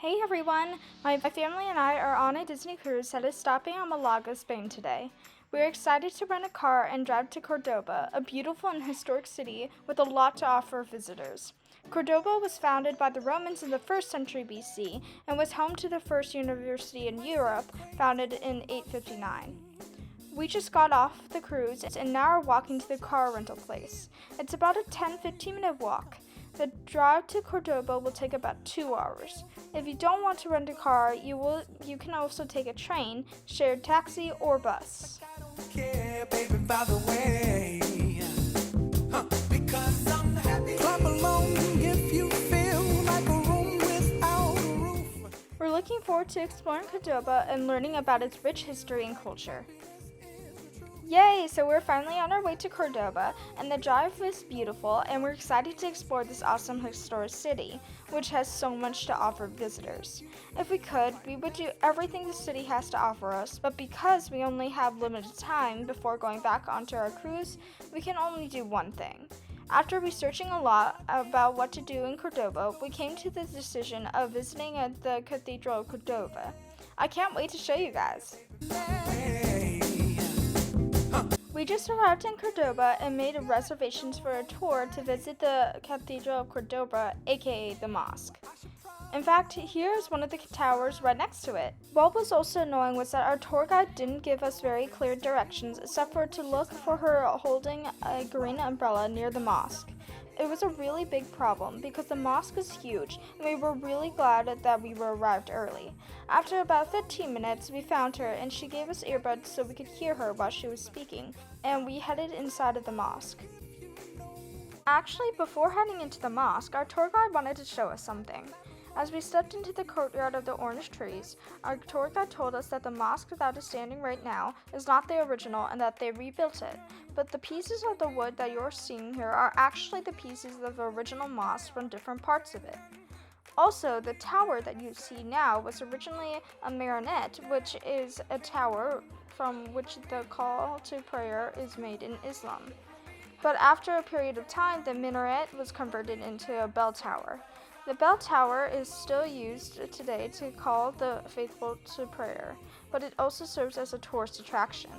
Hey everyone! My family and I are on a Disney cruise that is stopping on Malaga, Spain today. We are excited to rent a car and drive to Córdoba, a beautiful and historic city with a lot to offer visitors. Córdoba was founded by the Romans in the 1st century BC and was home to the first university in Europe, founded in 859. We just got off the cruise and now are walking to the car rental place. It's about a 10-15 minute walk. The drive to Córdoba will take about 2 hours. If you don't want to rent a car, you can also take a train, shared taxi, or bus. We're looking forward to exploring Córdoba and learning about its rich history and culture. Yay! So we're finally on our way to Córdoba, and the drive was beautiful, and we're excited to explore this awesome historic city, which has so much to offer visitors. If we could, we would do everything the city has to offer us, but because we only have limited time before going back onto our cruise, we can only do one thing. After researching a lot about what to do in Córdoba, we came to the decision of visiting the Cathedral of Córdoba. I can't wait to show you guys. We just arrived in Córdoba and made reservations for a tour to visit the Cathedral of Córdoba, aka the mosque. In fact, here is one of the towers right next to it. What was also annoying was that our tour guide didn't give us very clear directions except for to look for her holding a green umbrella near the mosque. It was a really big problem because the mosque is huge and we were really glad that we were arrived early. After about 15 minutes, we found her and she gave us earbuds so we could hear her while she was speaking, and we headed inside of the mosque. Actually, before heading into the mosque, our tour guide wanted to show us something. As we stepped into the courtyard of the orange trees, our tour guide told us that the mosque that is standing right now is not the original and that they rebuilt it, but the pieces of the wood that you're seeing here are actually the pieces of the original mosque from different parts of it. Also, the tower that you see now was originally a minaret, which is a tower from which the call to prayer is made in Islam. But after a period of time, the minaret was converted into a bell tower. The bell tower is still used today to call the faithful to prayer, but it also serves as a tourist attraction.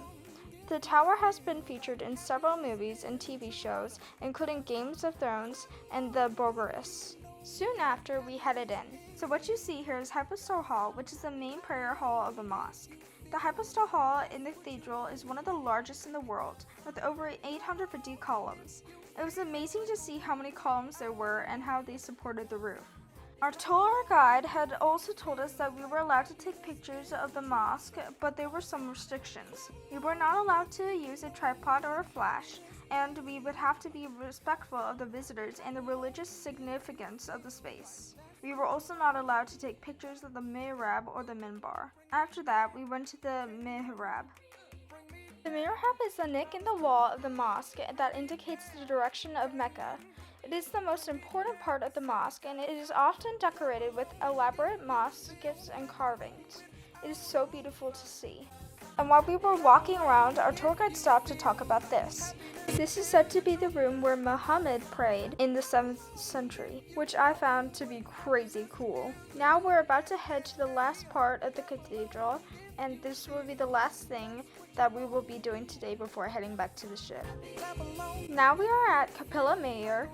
The tower has been featured in several movies and TV shows, including Game of Thrones and The Borgeress. Soon after, we headed in. So what you see here is Hypostyle Hall, which is the main prayer hall of the mosque. The Hypostyle Hall in the cathedral is one of the largest in the world, with over 850 columns. It was amazing to see how many columns there were and how they supported the roof. Our tour guide had also told us that we were allowed to take pictures of the mosque, but there were some restrictions. We were not allowed to use a tripod or a flash, and we would have to be respectful of the visitors and the religious significance of the space. We were also not allowed to take pictures of the mihrab or the minbar. After that, we went to the mihrab. The mihrab is a nick in the wall of the mosque that indicates the direction of Mecca. It is the most important part of the mosque, and it is often decorated with elaborate mosques and carvings. It is so beautiful to see. And while we were walking around, our tour guide stopped to talk about this. This is said to be the room where Muhammad prayed in the 7th century, which I found to be crazy cool. Now we're about to head to the last part of the cathedral, and this will be the last thing that we will be doing today before heading back to the ship. Now we are at Capella Mayor,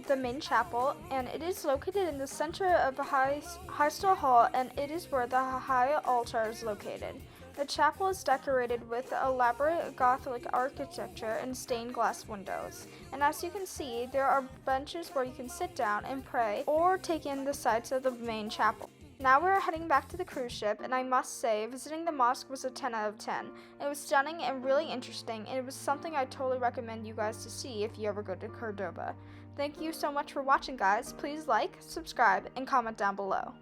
the main chapel, and it is located in the center of the Hypostyle Hall, and it is where the high altar is located. The chapel is decorated with elaborate Gothic architecture and stained glass windows. And as you can see, there are benches where you can sit down and pray or take in the sights of the main chapel. Now we're heading back to the cruise ship, and I must say, visiting the mosque was a 10 out of 10. It was stunning and really interesting, and it was something I totally recommend you guys to see if you ever go to Córdoba. Thank you so much for watching, guys. Please like, subscribe, and comment down below.